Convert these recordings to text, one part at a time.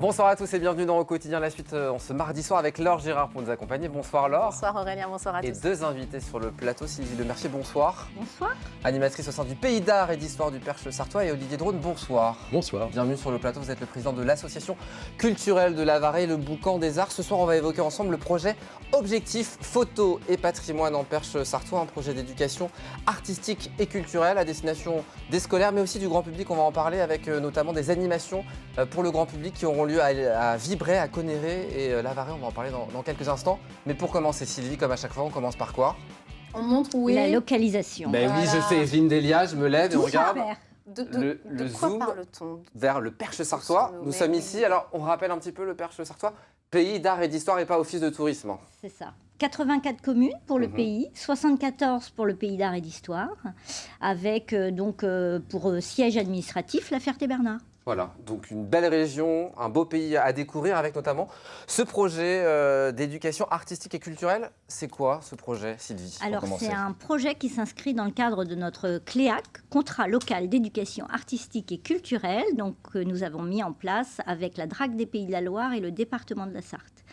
Bonsoir à tous et bienvenue dans Au Quotidien, la suite en ce mardi soir avec Laure Gérard pour nous accompagner. Bonsoir Laure. Bonsoir Aurélien, bonsoir à tous. Et deux invités sur le plateau, Sylvie Lemercier, bonsoir. Bonsoir. Animatrice au sein du Pays d'Art et d'Histoire du Perche Sartois, et Olivier Drone, bonsoir. Bonsoir. Bienvenue sur le plateau, vous êtes le président de l'association culturelle de Lavaret, le Boucan des Arts. Ce soir, on va évoquer ensemble le projet Objectif Photo et Patrimoine en Perche Sartois, un projet d'éducation artistique et culturelle à destination des scolaires, mais aussi du grand public. On va en parler avec notamment des animations pour le grand public qui auront lieu à Vibray, à Conneré et Lavaret. On va en parler dans quelques instants. Mais pour commencer, Sylvie, comme à chaque fois, on commence par quoi? On montre où est la localisation. Ben Voilà. oui, je fais Evelyne Delia, je me lève et on regarde de quoi zoom parle-t-on? vers le Perche Sartois. Nous sommes ici. Alors, on rappelle un petit peu le Perche Sartois, pays d'art et d'histoire et pas office de tourisme. C'est ça. 84 communes pour le pays, 74 pour le pays d'art et d'histoire, avec pour siège administratif la Ferté-Bernard. Voilà, donc une belle région, un beau pays à découvrir avec notamment ce projet d'éducation artistique et culturelle. C'est quoi ce projet, Sylvie? Alors c'est un projet qui s'inscrit dans le cadre de notre CLEAC, contrat local d'éducation artistique et culturelle, donc que nous avons mis en place avec la DRAC des Pays de la Loire et le département de la Sarthe.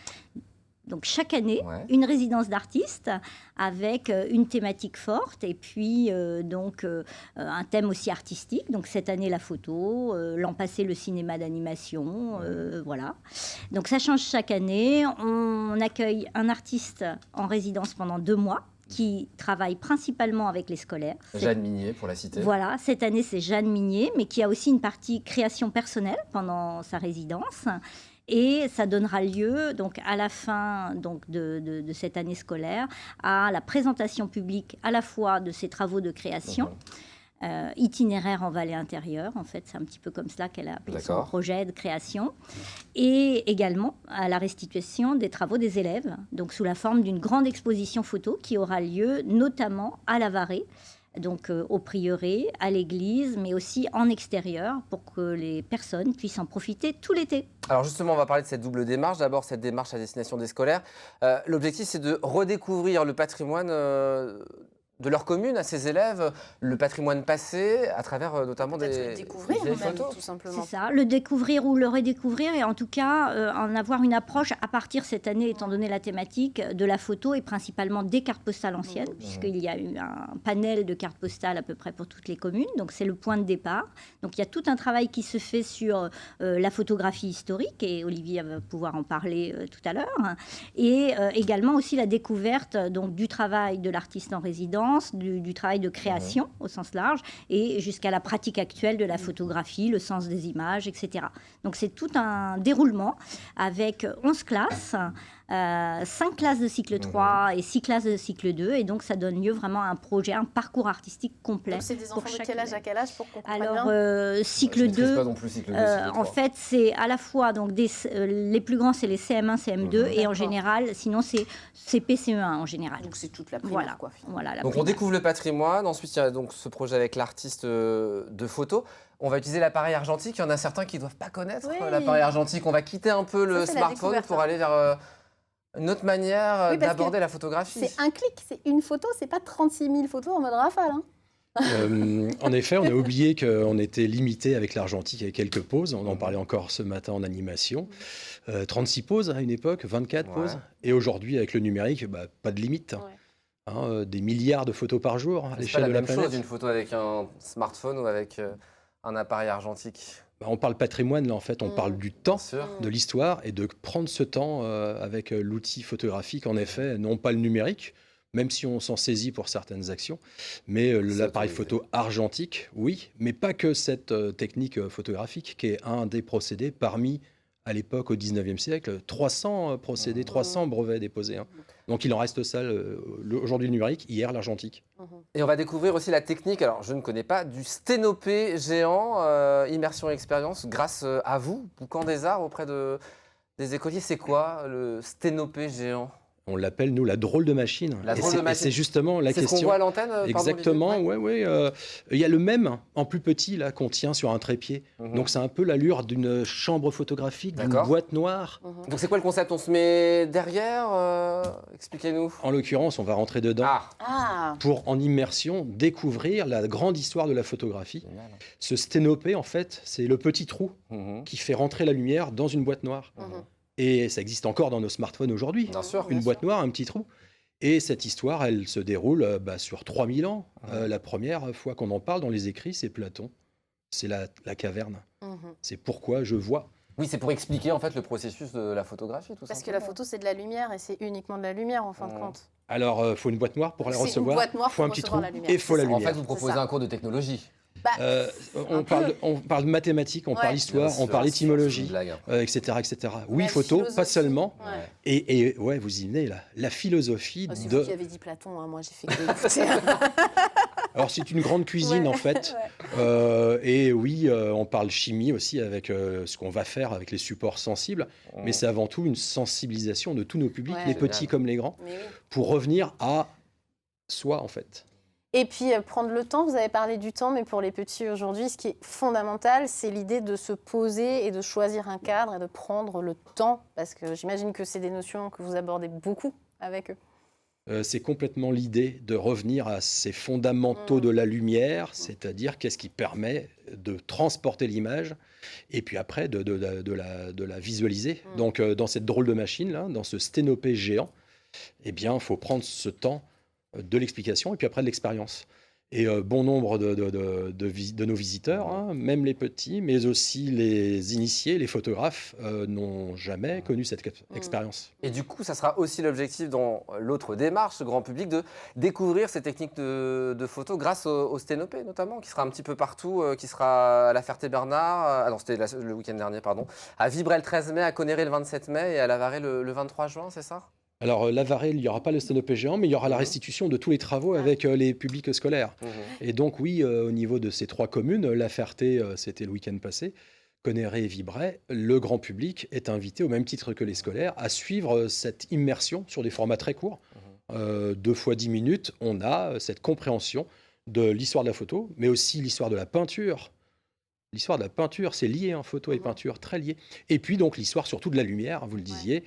Donc chaque année, une résidence d'artistes avec une thématique forte et puis un thème aussi artistique. Donc cette année la photo, l'an passé le cinéma d'animation, voilà. Donc ça change chaque année. On accueille un artiste en résidence pendant 2 mois qui travaille principalement avec les scolaires. Jeanne Minier, pour la citer. Voilà, cette année c'est Jeanne Minier, mais qui a aussi une partie création personnelle pendant sa résidence. Et ça donnera lieu, donc, à la fin de cette année scolaire, à la présentation publique à la fois de ses travaux de création, itinéraire en vallée intérieure, en fait, c'est un petit peu comme cela qu'elle a appelé son projet de création, et également à la restitution des travaux des élèves, donc sous la forme d'une grande exposition photo qui aura lieu notamment à Lavaret, donc au prieuré, à l'église, mais aussi en extérieur pour que les personnes puissent en profiter tout l'été. Alors justement, on va parler de cette double démarche. D'abord, cette démarche à destination des scolaires. L'objectif, c'est de redécouvrir le patrimoine de leur commune, à ses élèves, le patrimoine passé, à travers notamment le découvrir même, photos. Tout simplement. C'est ça, le découvrir ou le redécouvrir, et en tout cas en avoir une approche à partir cette année, étant donné la thématique de la photo et principalement des cartes postales anciennes, puisqu'il y a eu un panel de cartes postales à peu près pour toutes les communes, donc c'est le point de départ. Donc il y a tout un travail qui se fait sur la photographie historique, et Olivier va pouvoir en parler tout à l'heure, et également aussi la découverte donc, du travail de l'artiste en résidence, du travail de création au sens large, et jusqu'à la pratique actuelle de la photographie, le sens des images, etc. Donc c'est tout un déroulement avec 11 classes, 5 classes de cycle 3 et 6 classes de cycle 2, et donc ça donne lieu vraiment à un projet, un parcours artistique complet. Donc c'est des enfants de quel âge à quel âge pour qu'on comprenne Alors, bien cycle 2, pas non plus cycle 2 en fait c'est à la fois, donc, les plus grands c'est les CM1, CM2, et en général, sinon c'est CP, CE1 en général. Donc c'est toute la primaire, quoi. Voilà, donc on découvre le patrimoine, ensuite il y a donc ce projet avec l'artiste de photo. On va utiliser l'appareil argentique, il y en a certains qui ne doivent pas connaître l'appareil argentique. On va quitter un peu le smartphone pour aller vers une autre manière d'aborder la photographie. C'est un clic, c'est une photo, c'est pas 36 000 photos en mode rafale. En effet, on a oublié qu'on était limité avec l'argentique avec quelques pauses. On en parlait encore ce matin en animation. 36 pauses à une époque, 24 pauses. Et aujourd'hui, avec le numérique, pas de limite. Des milliards de photos par jour à l'échelle de la planète. C'est pas la même chose, une photo avec un smartphone ou avec un appareil argentique. On parle patrimoine, là, en fait, on parle du temps, de l'histoire, et de prendre ce temps avec l'outil photographique, en effet, non pas le numérique, même si on s'en saisit pour certaines actions, mais l'appareil photo argentique, oui, mais pas que cette technique photographique, qui est un des procédés parmi, à l'époque, au 19e siècle, 300 procédés, 300 brevets déposés. Donc il en reste ça, aujourd'hui le numérique, hier l'argentique. Et on va découvrir aussi la technique, alors je ne connais pas, du sténopé géant, immersion et expérience, grâce à vous, Boucan des Arts, auprès des écoliers. C'est quoi le sténopé géant ? On l'appelle, nous, la drôle de machine. La drôle de Et machine. c'est justement la C'est question. ce qu'on voit à l'antenne. Exactement, oui. Il y a le même en plus petit là qu'on tient sur un trépied. Donc c'est un peu l'allure d'une chambre photographique, d'une boîte noire. Donc c'est quoi le concept? On se met derrière, expliquez-nous. En l'occurrence, on va rentrer dedans pour en immersion découvrir la grande histoire de la photographie. Génial. Ce sténopé, en fait, c'est le petit trou qui fait rentrer la lumière dans une boîte noire. Et ça existe encore dans nos smartphones aujourd'hui. Bien sûr. Une boîte noire, un petit trou. Et cette histoire, elle se déroule sur 3000 ans. La première fois qu'on en parle dans les écrits, c'est Platon. C'est la caverne. C'est pourquoi je vois. Oui, c'est pour expliquer en fait le processus de la photographie, tout ça. Parce que la photo, c'est de la lumière et c'est uniquement de la lumière en fin de compte. Alors, il faut une boîte noire pour la recevoir. Une boîte noire il faut un pour petit recevoir trou la lumière. et il faut la lumière. En fait, vous proposez un cours de technologie. On parle de mathématiques, on parle histoire, on parle étymologie, etc. Oui, photo, pas seulement. Et ouais, vous y venez là. La philosophie c'est de... vous qui avez dit Platon, hein, moi j'ai fait que d'écouter. Alors c'est une grande cuisine en fait. Et oui, on parle chimie aussi avec ce qu'on va faire avec les supports sensibles. Mais c'est avant tout une sensibilisation de tous nos publics, les petits comme les grands, pour revenir à soi en fait. Et puis prendre le temps, vous avez parlé du temps, mais pour les petits aujourd'hui, ce qui est fondamental, c'est l'idée de se poser et de choisir un cadre et de prendre le temps, parce que j'imagine que c'est des notions que vous abordez beaucoup avec eux. C'est complètement l'idée de revenir à ces fondamentaux de la lumière, c'est-à-dire qu'est-ce qui permet de transporter l'image et puis après de la visualiser. Donc dans cette drôle de machine, là, dans ce sténopé géant, eh bien, il faut prendre ce temps de l'explication et puis après de l'expérience. Et bon nombre de nos visiteurs, même les petits, mais aussi les initiés, les photographes, n'ont jamais connu cette expérience. Et du coup, ça sera aussi l'objectif dans l'autre démarche, grand public, de découvrir ces techniques de photo grâce au sténopé notamment, qui sera un petit peu partout, qui sera à la Ferté-Bernard, non c'était le week-end dernier, pardon, à Vibrel le 13 mai, à Conneré le 27 mai et à La Varée le 23 juin, c'est ça ? Alors, La Varée, il n'y aura pas le sténopé géant, mais il y aura la restitution de tous les travaux avec les publics scolaires. Et donc, oui, au niveau de ces 3 communes, La Ferté, c'était le week-end passé, Conneré et Vibrel, le grand public est invité, au même titre que les scolaires, à suivre cette immersion sur des formats très courts. 2 fois 10 minutes, on a cette compréhension de l'histoire de la photo, mais aussi l'histoire de la peinture. L'histoire de la peinture, c'est lié, photo et peinture, très lié. Et puis, donc, l'histoire surtout de la lumière, vous le disiez,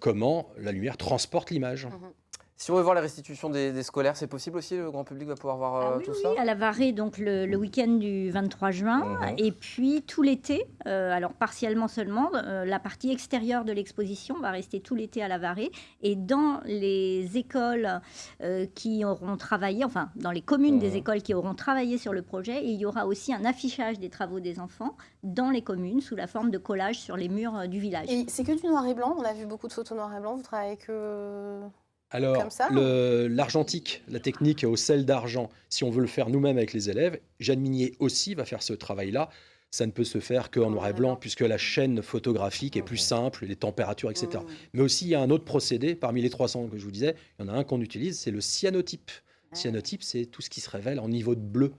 comment la lumière transporte l'image. Si on veut voir la restitution des scolaires, c'est possible aussi, le grand public va pouvoir voir tout ça? Oui, à La Varée, donc le week-end du 23 juin, et puis tout l'été, alors partiellement seulement, la partie extérieure de l'exposition va rester tout l'été à La Varée, et dans les écoles qui auront travaillé, enfin dans les communes des écoles qui auront travaillé sur le projet, il y aura aussi un affichage des travaux des enfants dans les communes sous la forme de collage sur les murs du village. Et c'est que du noir et blanc, on a vu beaucoup de photos noir et blanc, vous travaillez que... Alors, l'argentique, la technique au sel d'argent, si on veut le faire nous-mêmes avec les élèves, Jeanne Minier aussi va faire ce travail-là. Ça ne peut se faire qu'en noir et blanc, puisque la chaîne photographique est plus simple, les températures, etc. Mais aussi, il y a un autre procédé, parmi les 300 que je vous disais, il y en a un qu'on utilise, c'est le cyanotype. Cyanotype, c'est tout ce qui se révèle en niveau de bleu.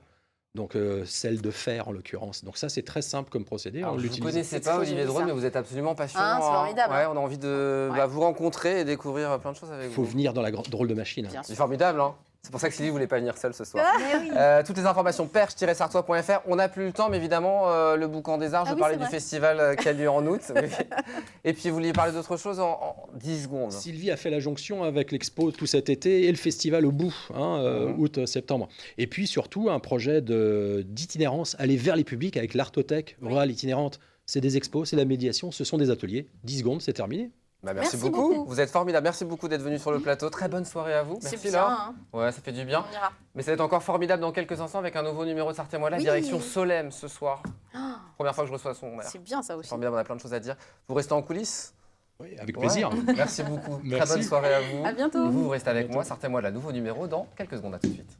Donc, sel de fer en l'occurrence. Donc ça, c'est très simple comme procédé. Alors, je ne connaissais pas Olivier Drôme, mais vous êtes absolument passionnant. C'est formidable. Ouais, on a envie de vous rencontrer et découvrir plein de choses avec vous. Il faut venir dans la drôle de machine. C'est formidable, C'est pour ça que Sylvie ne voulait pas venir seule ce soir. Toutes les informations, perche-sartois.fr. On n'a plus le temps, mais évidemment, le Boucan des Arts, je parlais du festival qui a lieu en août. Et puis, vous vouliez parler d'autre chose en 10 secondes. Sylvie a fait la jonction avec l'expo tout cet été et le festival au bout, août-septembre. Et puis, surtout, un projet d'itinérance, aller vers les publics avec l'artothèque rurale itinérante. C'est des expos, c'est de la médiation, ce sont des ateliers. 10 secondes, c'est terminé. Merci beaucoup. Vous êtes formidable. Merci beaucoup d'être venu sur le plateau. Très bonne soirée à vous. Merci Laure. Ouais, ça fait du bien. Mais ça va être encore formidable dans quelques instants avec un nouveau numéro de Sartez-moi là, direction Solem ce soir. Première fois que je reçois son maire. C'est bien ça aussi. Formidable, on a plein de choses à dire. Vous restez en coulisses? Oui, avec plaisir. Merci beaucoup. Très bonne soirée à vous. À bientôt. Vous restez avec moi. Sartez-moi là, nouveau numéro dans quelques secondes. À tout de suite.